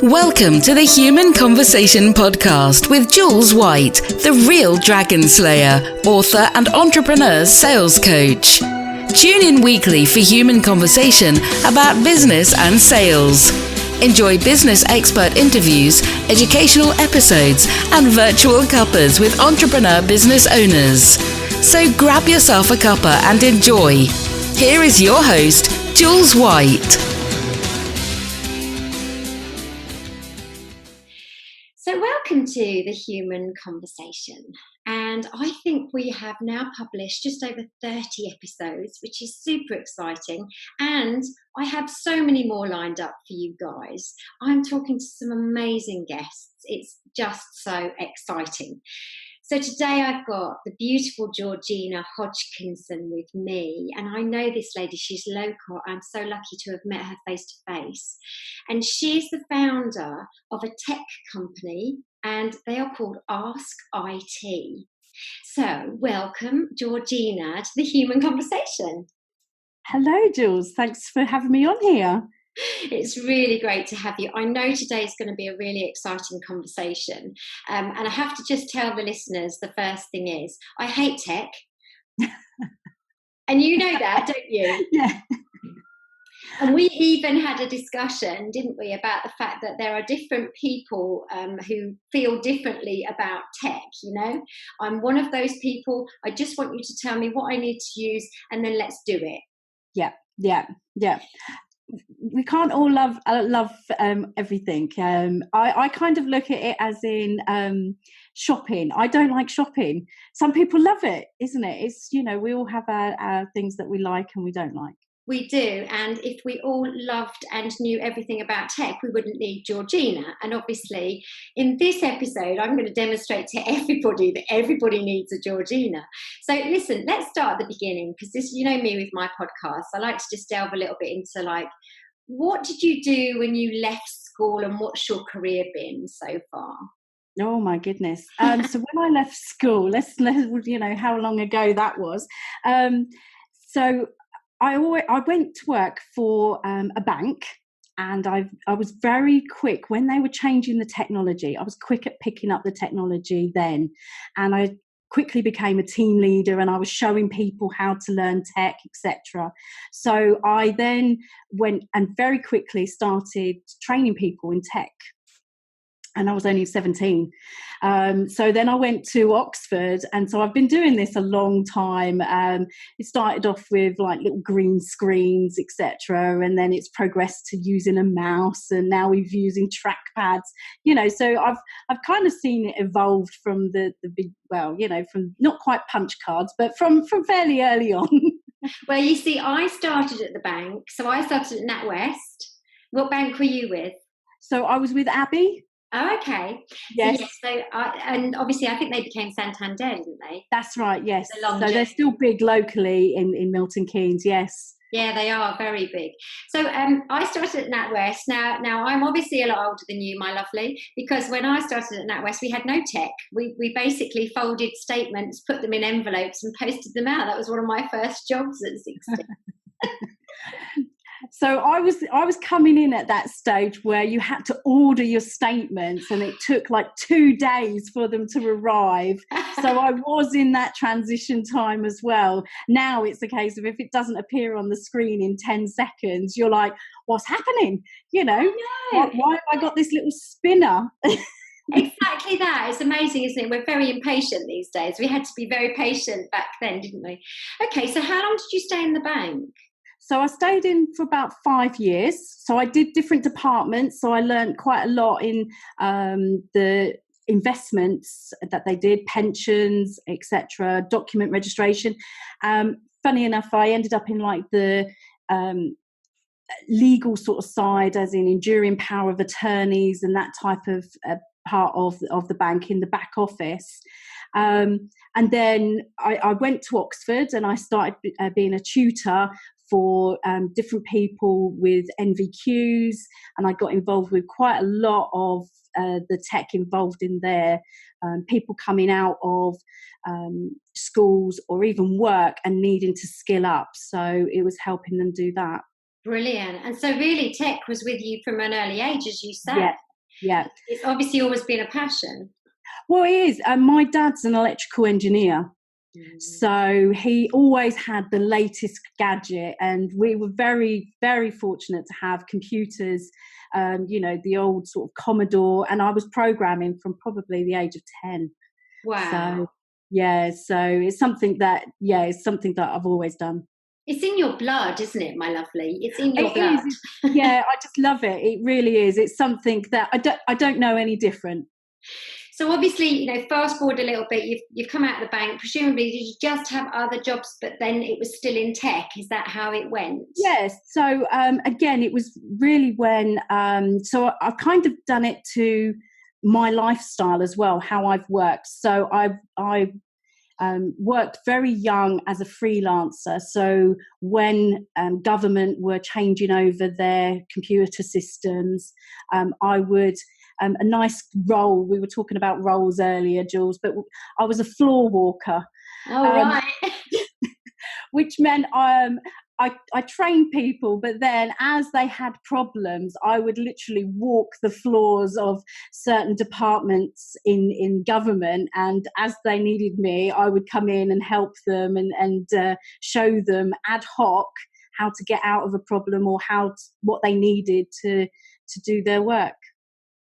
Welcome to the Human Conversation podcast with Jules White, the real dragon slayer, author and entrepreneur sales coach. Tune in weekly for human conversation about business and sales. Enjoy business expert interviews, educational episodes, and virtual cuppas with entrepreneur business owners. So grab yourself a cuppa and enjoy. Here is your host, Jules White. So welcome to the Human Conversation, and I think we have now published just over 30 episodes, which is super exciting, and I have so many more lined up for you guys. I'm talking to some amazing guests. It's just so exciting. So today I've got the beautiful Georgina Hodgkinson with me, and I know this lady, she's local. I'm so lucky to have met her face to face. And she's the founder of a tech company, and they are called Ask IT. So welcome, Georgina, to the Human Conversation. Hello, Jules. Thanks for having me on here. It's really great to have you. I know today is going to be a really exciting conversation. And I have to just tell the listeners, the first thing is, I hate tech. And you know that, don't you? Yeah. And we even had a discussion, didn't we, about the fact that there are different people who feel differently about tech, you know. I'm one of those people. I just want you to tell me what I need to use and then let's do it. Yeah. We can't all love everything. I kind of look at it as in shopping. I don't like shopping. Some people love it, isn't it? It's, you know, we all have our things that we like and we don't like. We do, and if we all loved and knew everything about tech, we wouldn't need Georgina. And obviously, in this episode, I'm going to demonstrate to everybody that everybody needs a Georgina. So listen, let's start at the beginning, because this, you know me with my podcast, I like to just delve a little bit into like, what did you do when you left school and what's your career been so far? Oh my goodness. So when I left school, let's you know how long ago that was. So I went to work for a bank, and I was very quick when they were changing the technology. I was quick at picking up the technology then, and I quickly became a team leader, and I was showing people how to learn tech, etc. So I then went and very quickly started training people in tech. And I was only 17. So then I went to Oxford. And so I've been doing this a long time. It started off with like little green screens, etc. And then it's progressed to using a mouse. And now we're using trackpads, you know. So I've kind of seen it evolved from the big, well, you know, from not quite punch cards, but from fairly early on. Well, you see, I started at the bank. So I started at NatWest. What bank were you with? So I was with Abbey. Oh, okay. Yes. And obviously I think they became Santander, didn't they? That's right, yes. So they're still big locally in Milton Keynes, yes. Yeah, they are very big. So I started at NatWest. Now I'm obviously a lot older than you, my lovely, because when I started at NatWest, we had no tech. We basically folded statements, put them in envelopes and posted them out. That was one of my first jobs at 16. So I was coming in at that stage where you had to order your statements, and it took like 2 days for them to arrive. So I was in that transition time as well. Now it's a case of if it doesn't appear on the screen in 10 seconds, you're like, what's happening? You know, why have I got this little spinner? Exactly that. It's amazing, isn't it? We're very impatient these days. We had to be very patient back then, didn't we? Okay, so how long did you stay in the bank? So I stayed in for about 5 years. So I did different departments. So I learned quite a lot in the investments that they did, pensions, etc., document registration. Funny enough, I ended up in like the legal sort of side, as in enduring power of attorneys and that type of part of the bank in the back office. And then I went to Oxford and I started being a tutor for different people with NVQs, and I got involved with quite a lot of the tech involved in there, people coming out of schools or even work and needing to skill up. So it was helping them do that. Brilliant. And so really tech was with you from an early age, as you said. Yeah. It's obviously always been a passion. Well, it is. My dad's an electrical engineer. So he always had the latest gadget, and we were very, very fortunate to have computers, the old sort of Commodore, and I was programming from probably the age of 10. Wow. So, so it's something that I've always done. It's in your blood, isn't it, my lovely? It's in your blood. Yeah, I just love it. It really is. It's something that I don't know any different. So obviously, fast forward a little bit, you've come out of the bank. Presumably, did you just have other jobs, but then it was still in tech? Is that how it went? Yes. So again, it was really when so I've kind of done it to my lifestyle as well, how I've worked. So I've worked very young as a freelancer. So when government were changing over their computer systems, I would a nice role. We were talking about roles earlier, Jules, but I was a floor walker. Oh, right. Which meant I trained people, but then as they had problems, I would literally walk the floors of certain departments in government, and as they needed me, I would come in and help them and show them ad hoc how to get out of a problem or what they needed to do their work.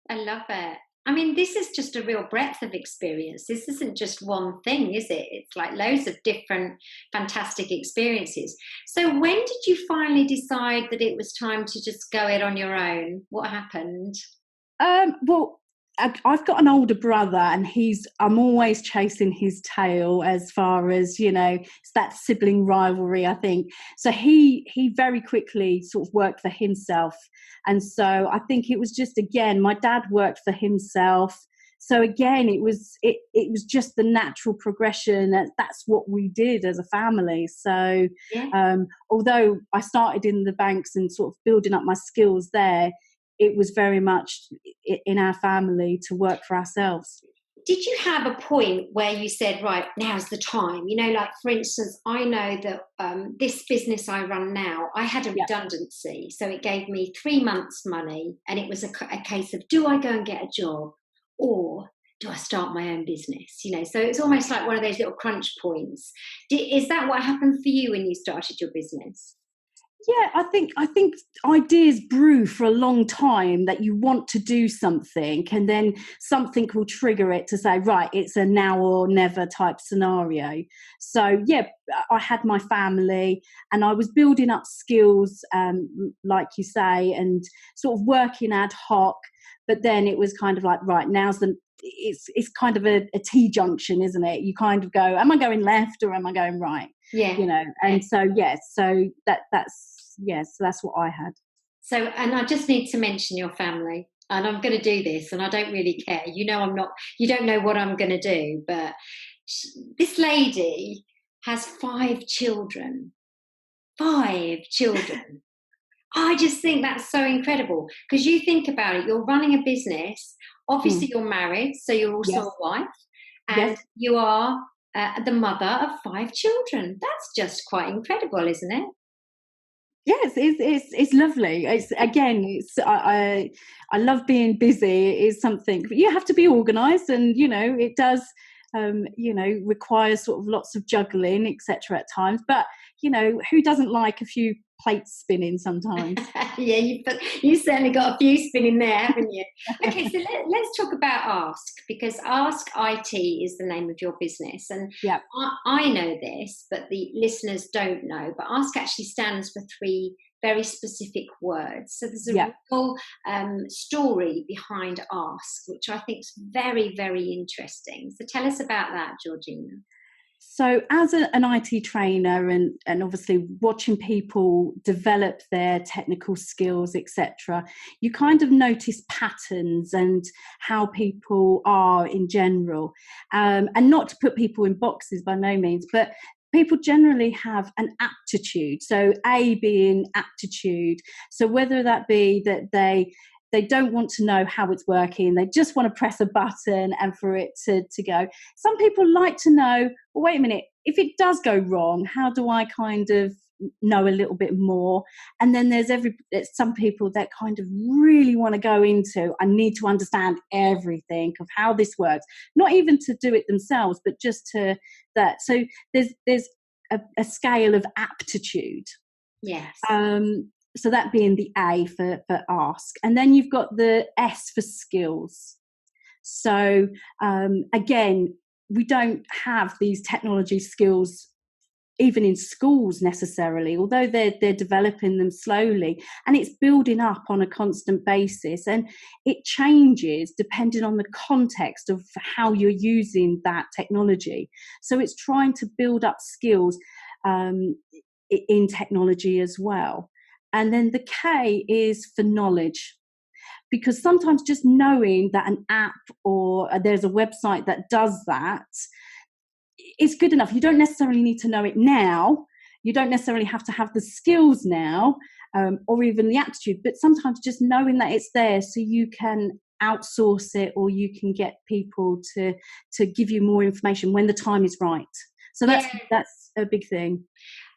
I love it. I mean, this is just a real breadth of experience. This isn't just one thing, is it? It's like loads of different fantastic experiences. So when did you finally decide that it was time to just go it on your own? What happened? Well, I've got an older brother, and I'm always chasing his tail as far as, it's that sibling rivalry, I think. So he very quickly sort of worked for himself. And so I think it was just, again, my dad worked for himself. So again, it was just the natural progression. That's what we did as a family. So although I started in the banks and sort of building up my skills there, it was very much in our family to work for ourselves. Did you have a point where you said, right, now's the time? Like, for instance, I know that this business I run now, I had a redundancy. So it gave me 3 months' money, and it was a case of, do I go and get a job, or do I start my own business? So it's almost like one of those little crunch points. Is that what happened for you when you started your business? Yeah, I think ideas brew for a long time, that you want to do something, and then something will trigger it to say, right, it's a now or never type scenario. So yeah, I had my family, and I was building up skills, like you say, and sort of working ad hoc. But then it was kind of like, right, it's kind of a T-junction, isn't it? You kind of go, am I going left or am I going right? Yeah. And so that's what I had. So, and I just need to mention your family, and I'm going to do this, and I don't really care. You don't know what I'm going to do, but this lady has 5 children. 5 children. I just think that's so incredible, because you think about it, you're running a business, obviously you're married, so you're also a wife, and you are the mother of 5 children. That's just quite incredible, isn't it? Yes, it's lovely. I love being busy. It is something, but you have to be organised, and it does require sort of lots of juggling, etc. at times. But who doesn't like a few plates spinning sometimes? Yeah, you certainly got a few spinning there, haven't you? Okay, so let's talk about Ask, because Ask IT is the name of your business, and I know this, but the listeners don't know. But Ask actually stands for 3 very specific words. So there's a real story behind Ask, which I think is very, very interesting. So tell us about that, Georgina. So as an IT trainer, and obviously watching people develop their technical skills, etc., you kind of notice patterns and how people are in general. And not to put people in boxes by no means, but people generally have an aptitude. So A being aptitude. So whether that be that they don't want to know how it's working, they just want to press a button and for it to go. Some people like to know, well, wait a minute, if it does go wrong, how do I kind of know a little bit more. And then there's some people that kind of really want to go into, I need to understand everything of how this works, not even to do it themselves, but just to that. So there's a scale of aptitude. Yes. So that being the A for ask. And then you've got the S for skills. So again, we don't have these technology skills even in schools necessarily, although they're developing them slowly, and it's building up on a constant basis, and it changes depending on the context of how you're using that technology. So it's trying to build up skills in technology as well. And then the K is for knowledge, because sometimes just knowing that an app or there's a website that does that is good enough. You don't necessarily need to know it now. You don't necessarily have to have the skills now, or even the aptitude, but sometimes just knowing that it's there so you can outsource it, or you can get people to give you more information when the time is right. So that's a big thing.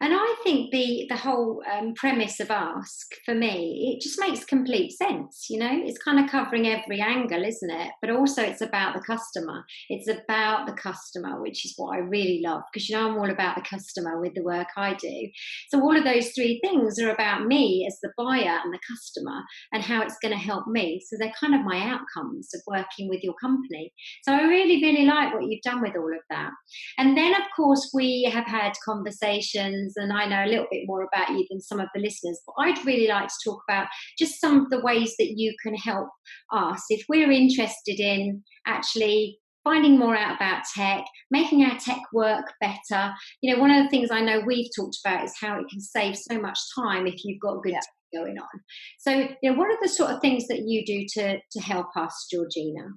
And I think the whole premise of Ask, for me, it just makes complete sense. You know, it's kind of covering every angle, isn't it? But also it's about the customer. It's about the customer, which is what I really love, because, you know, I'm all about the customer with the work I do. So all of those three things are about me as the buyer and the customer and how it's going to help me. So they're kind of my outcomes of working with your company. So I really, really like what you've done with all of that. And then, of course, we have had conversations, and I know a little bit more about you than some of the listeners, but I'd really like to talk about just some of the ways that you can help us if we're interested in actually finding more out about tech, making our tech work better. You know, one of the things I know we've talked about is how it can save so much time if you've got good tech going on. So, you know, what are the sort of things that you do to help us, Georgina?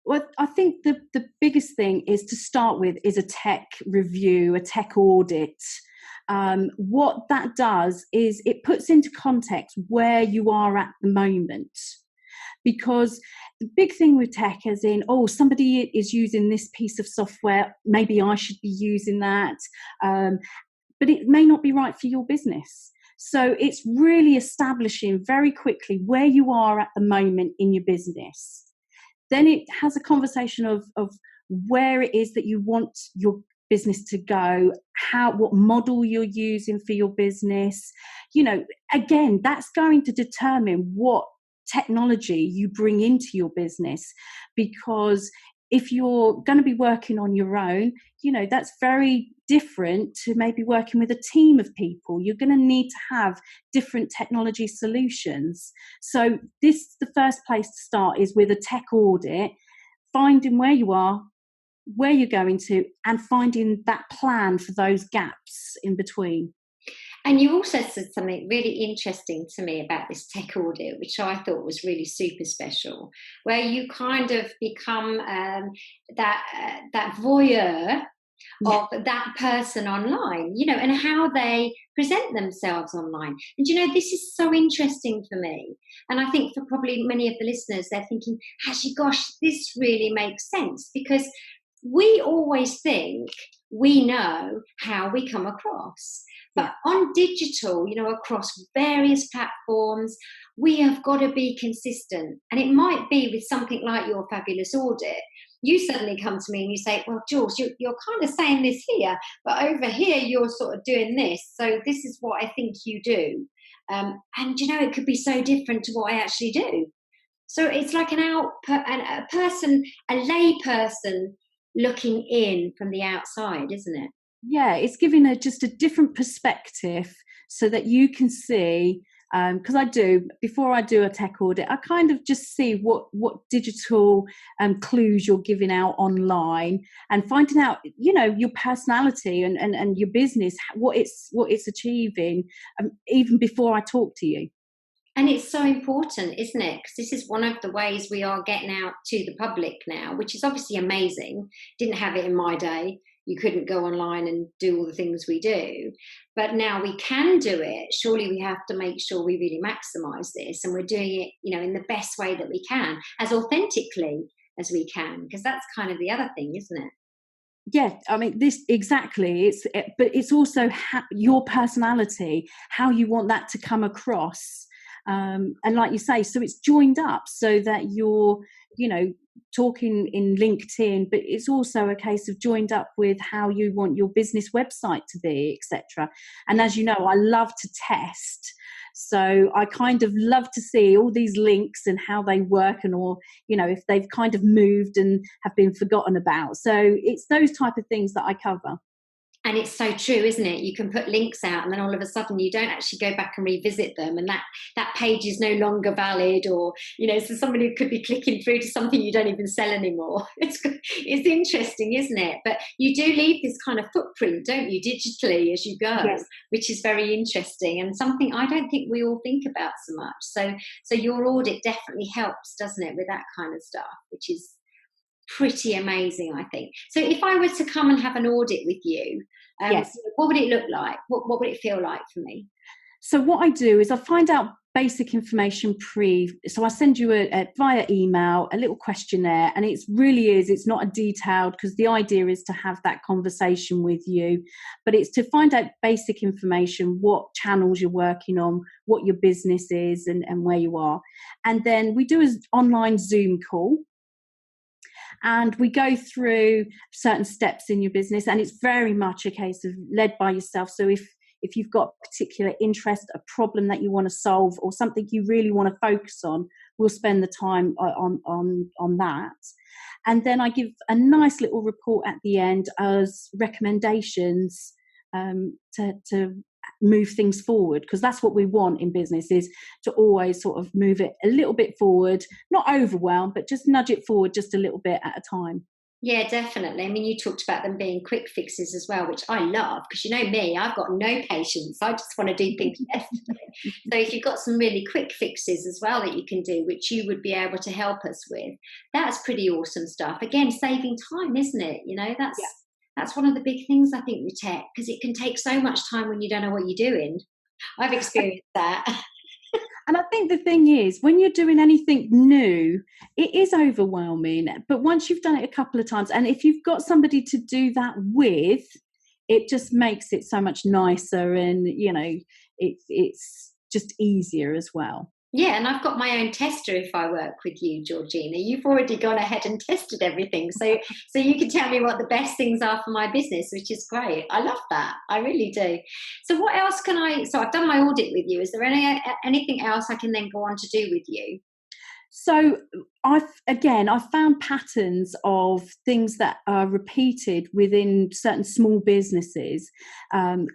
Well, I think the biggest thing is to start with is a tech review, a tech audit. What that does is it puts into context where you are at the moment. Because the big thing with tech is somebody is using this piece of software, maybe I should be using that, but it may not be right for your business. So it's really establishing very quickly where you are at the moment in your business. Then it has a conversation of where it is that you want your business to go, what model you're using for your business. You know, again, that's going to determine what technology you bring into your business, because if you're going to be working on your own, you know, that's very different to maybe working with a team of people. You're going to need to have different technology solutions. So the first place to start is with a tech audit, finding where you are, where you're going to, and finding that plan for those gaps in between. And you also said something really interesting to me about this tech audit, which I thought was really super special, where you kind of become that voyeur of that person online, you know, and how they present themselves online. And, you know, this is so interesting for me. And I think for probably many of the listeners, they're thinking, actually, gosh, this really makes sense, because we always think we know how we come across. But on digital, you know, across various platforms, we have got to be consistent. And it might be with something like your fabulous audit. You suddenly come to me and you say, well, Jules, you're kind of saying this here, but over here you're sort of doing this. So this is what I think you do. And, you know, it could be so different to what I actually do. So it's like a lay person looking in from the outside, isn't it? Yeah, it's giving just a different perspective so that you can see, because before I do a tech audit, I kind of just see what digital clues you're giving out online, and finding out, you know, your personality and your business, what it's achieving, even before I talk to you. And it's so important, isn't it? Because this is one of the ways we are getting out to the public now, which is obviously amazing. Didn't have it in my day. You couldn't go online and do all the things we do. But now we can do it. Surely we have to make sure we really maximise this, and we're doing it, you know, in the best way that we can, as authentically as we can, because that's kind of the other thing, isn't it? Yeah, I mean, this exactly. But it's also your personality, how you want that to come across, and like you say, so it's joined up so that you're, talking in LinkedIn, but it's also a case of joined up with how you want your business website to be, etc. And as you know, I love to test. So I kind of love to see all these links and how they work, and or if they've kind of moved and have been forgotten about. So it's those type of things that I cover. And it's so true, isn't it? You can put links out and then all of a sudden you don't actually go back and revisit them, and that page is no longer valid, or so somebody could be clicking through to something you don't even sell anymore. It's interesting, isn't it? But you do leave this kind of footprint, don't you, digitally as you go, yes. Which is very interesting and something I don't think we all think about so much. So your audit definitely helps, doesn't it, with that kind of stuff, which is pretty amazing, I think. So if I were to come and have an audit with you, yes. What would it look like? What would it feel like for me? So what I do is I find out basic information so I send you via email a little questionnaire, and it's not a detailed, because the idea is to have that conversation with you, but it's to find out basic information, what channels you're working on, what your business is, and where you are. And then we do an online Zoom call, and we go through certain steps in your business, and it's very much a case of led by yourself. So if you've got particular interest, a problem that you want to solve, or something you really want to focus on, we'll spend the time on that. And then I give a nice little report at the end as recommendations to move things forward, because that's what we want in business, is to always sort of move it a little bit forward, not overwhelm, but just nudge it forward just a little bit at a time. Yeah, definitely. I mean, you talked about them being quick fixes as well, which I love, because me, I've got no patience. I just want to do things yesterday. So if you've got some really quick fixes as well that you can do, which you would be able to help us with, that's pretty awesome stuff. Again, saving time, isn't it? That's one of the big things I think with tech, because it can take so much time when you don't know what you're doing. I've experienced that. And I think the thing is, when you're doing anything new, it is overwhelming. But once you've done it a couple of times, and if you've got somebody to do that with, it just makes it so much nicer, and it's just easier as well. Yeah, and I've got my own tester if I work with you, Georgina. You've already gone ahead and tested everything. So you can tell me what the best things are for my business, which is great. I love that. I really do. So what else so I've done my audit with you. Is there anything else I can then go on to do with you? So I've found patterns of things that are repeated within certain small businesses,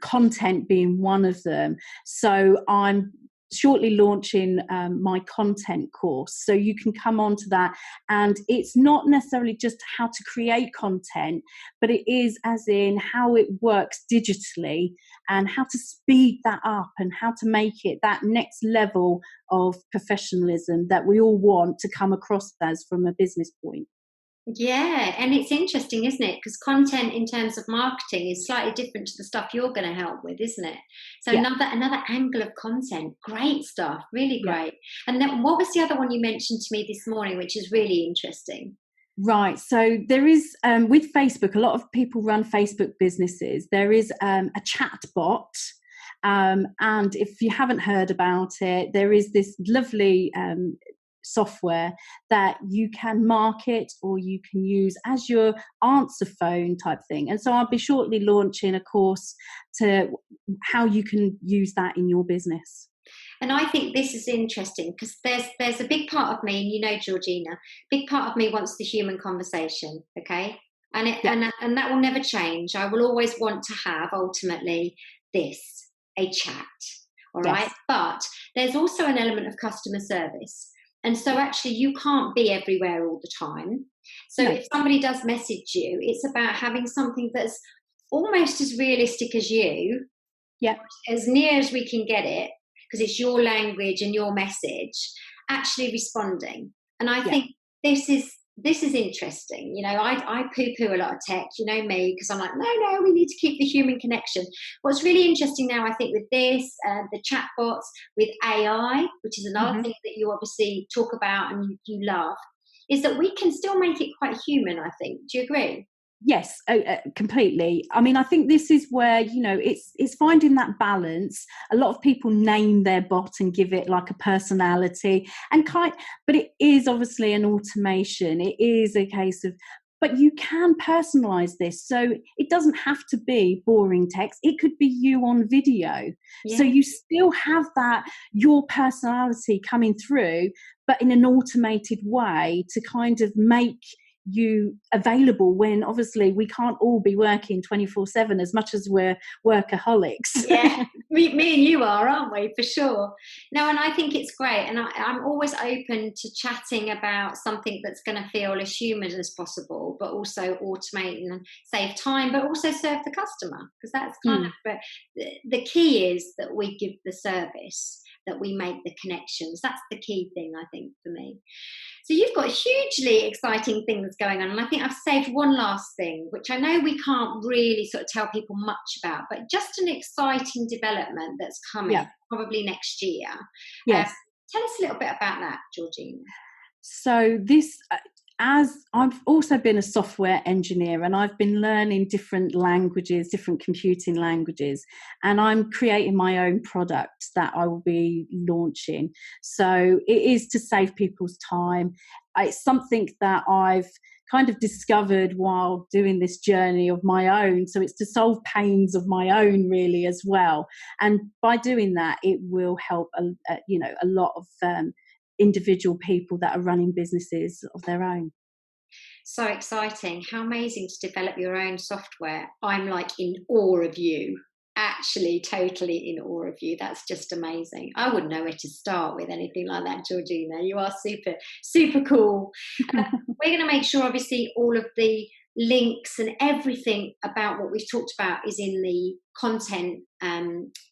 content being one of them. So I'm shortly launching my content course, so you can come on to that, and it's not necessarily just how to create content, but it is as in how it works digitally, and how to speed that up, and how to make it that next level of professionalism that we all want to come across as from a business point. Yeah, and it's interesting, isn't it? Because content in terms of marketing is slightly different to the stuff you're going to help with, isn't it? So yeah. another angle of content. Great stuff, really great. Yeah. And then what was the other one you mentioned to me this morning, which is really interesting? Right. So there is, with Facebook, a lot of people run Facebook businesses. There is a chat bot. And if you haven't heard about it, there is this lovely software that you can market, or you can use as your answer phone type thing. And so I'll be shortly launching a course to how you can use that in your business. And I think this is interesting, because there's a big part of me, and Georgina, big part of me wants the human conversation, okay? And and that will never change. I will always want to have ultimately a chat, all right? But there's also an element of customer service. And so actually you can't be everywhere all the time. So if somebody does message you, it's about having something that's almost as realistic as you, as near as we can get it, because it's your language and your message, actually responding. And I think this is interesting. I poo-poo a lot of tech, me, because I'm like, no, we need to keep the human connection. What's really interesting now, I think, with this, the chatbots, with AI, which is another thing that you obviously talk about and you love, is that we can still make it quite human, I think. Do you agree? Yes, completely. I mean, I think this is where, it's finding that balance. A lot of people name their bot and give it like a personality but it is obviously an automation. It is a case of, but you can personalize this. So it doesn't have to be boring text. It could be you on video. Yeah. So you still have your personality coming through, but in an automated way to kind of make you available when obviously we can't all be working 24/7 as much as we're workaholics. Yeah, me and you are, aren't we? For sure. No, and I think it's great, and I'm always open to chatting about something that's going to feel as human as possible, but also automate and save time, but also serve the customer, because that's kind of the key is that we give the service, that we make the connections. That's the key thing, I think, for me. So you've got hugely exciting things going on, and I think I've saved one last thing, which I know we can't really sort of tell people much about, but just an exciting development that's coming probably next year. Yes. Tell us a little bit about that, Georgina. So this, as I've also been a software engineer, and I've been learning different languages, different computing languages, and I'm creating my own product that I will be launching. So it is to save people's time. It's something that I've kind of discovered while doing this journey of my own. So it's to solve pains of my own really as well. And by doing that, it will help a lot of individual people that are running businesses of their own. So exciting. How amazing to develop your own software. I'm like in awe of you. Actually, totally in awe of you. That's just amazing. I wouldn't know where to start with anything like that, Georgina. You are super, super cool. We're going to make sure, obviously, all of the links and everything about what we've talked about is in the content,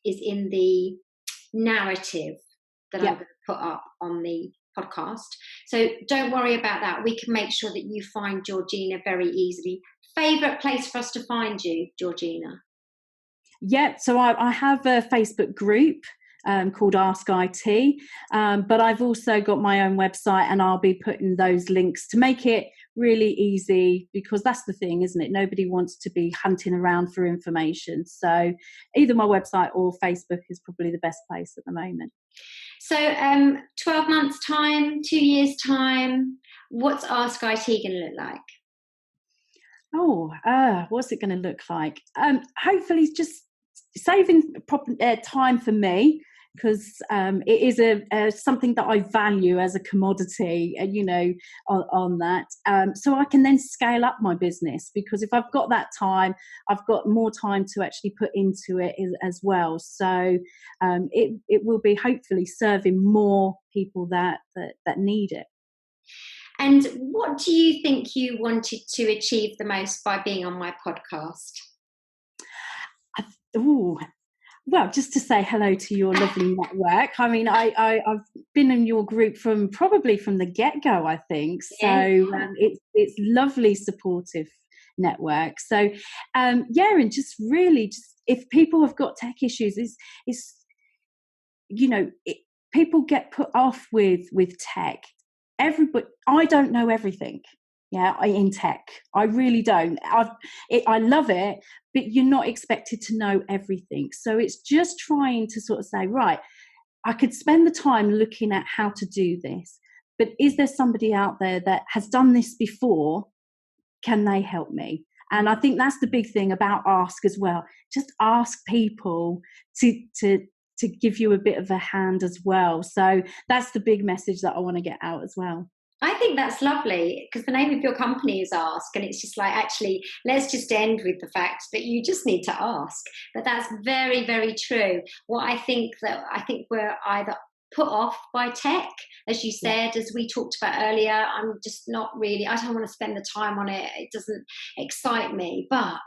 is in the narrative that I'm going to put up on the podcast. So don't worry about that. We can make sure that you find Georgina very easily. Favourite place for us to find you, Georgina? Yeah, so I have a Facebook group called Ask IT, but I've also got my own website, and I'll be putting those links to make it really easy, because that's the thing, isn't it? Nobody wants to be hunting around for information. So either my website or Facebook is probably the best place at the moment. So 12 months' time, 2 years' time, what's Ask IT going to look like? What's it going to look like? Hopefully just saving time for me, because it is something that I value as a commodity, on that. So I can then scale up my business, because if I've got that time, I've got more time to actually put into it as well. So it will be hopefully serving more people that need it. And what do you think you wanted to achieve the most by being on my podcast? Well, just to say hello to your lovely network. I mean, I've been in your group from the get-go, I think. So it's lovely, supportive network. So, and just really, if people have got tech issues, people get put off with tech. I don't know everything. In tech, I really don't. I love it, but you're not expected to know everything. So it's just trying to sort of say, right, I could spend the time looking at how to do this, but is there somebody out there that has done this before? Can they help me? And I think that's the big thing about Ask as well. Just ask people to give you a bit of a hand as well. So that's the big message that I want to get out as well. I think that's lovely, because the name of your company is Ask, and it's just like, actually, let's just end with the fact that you just need to ask. But that's very, very true. I think we're either put off by tech, as you said, as we talked about earlier. I'm just not really, I don't want to spend the time on it. It doesn't excite me, but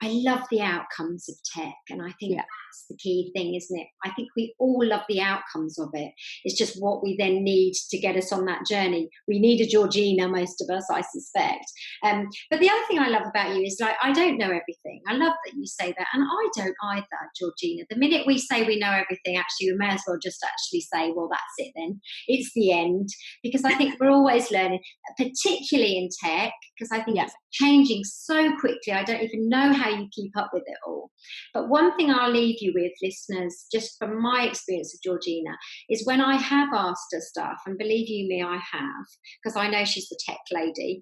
I love the outcomes of tech. And I think that's the key thing, isn't it? I think we all love the outcomes of it. It's just what we then need to get us on that journey. We need a Georgina, most of us, I suspect. But the other thing I love about you is, like, I don't know everything. I love that you say that. And I don't either, Georgina. The minute we say we know everything, actually, we may as well just actually say, say, well, that's it then. It's the end. Because I think we're always learning, particularly in tech, because I think it's changing so quickly. I don't even know how you keep up with it all. But one thing I'll leave you with, listeners, just from my experience of Georgina, is when I have asked her stuff, and believe you me, I have, because I know she's the tech lady,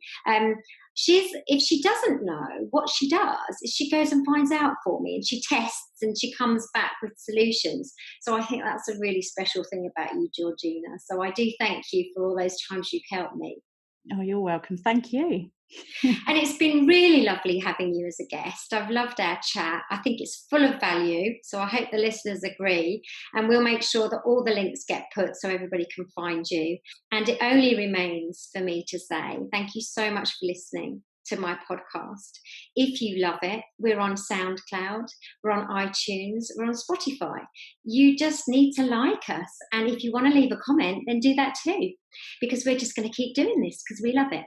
if she doesn't know, what she does is she goes and finds out for me, and she tests and she comes back with solutions. So I think that's a really special thing about you, Georgina. So I do thank you for all those times you've helped me. Oh, you're welcome. Thank you. And it's been really lovely having you as a guest. I've loved our chat. I think it's full of value. So I hope the listeners agree. And we'll make sure that all the links get put so everybody can find you. And it only remains for me to say thank you so much for listening to my podcast. If you love it, we're on SoundCloud, we're on iTunes, we're on Spotify. You just need to like us. And if you want to leave a comment, then do that too, because we're just going to keep doing this because we love it.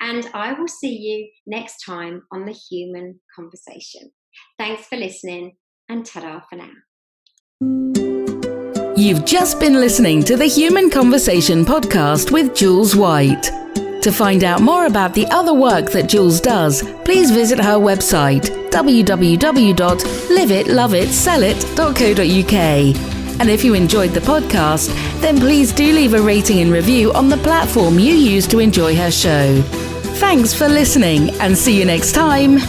And I will see you next time on The Human Conversation. Thanks for listening, and ta-da for now. You've just been listening to the Human Conversation podcast with Jules White. To find out more about the other work that Jules does, please visit her website www.liveitloveitsellit.co.uk. And if you enjoyed the podcast, then please do leave a rating and review on the platform you use to enjoy her show. Thanks for listening, and see you next time.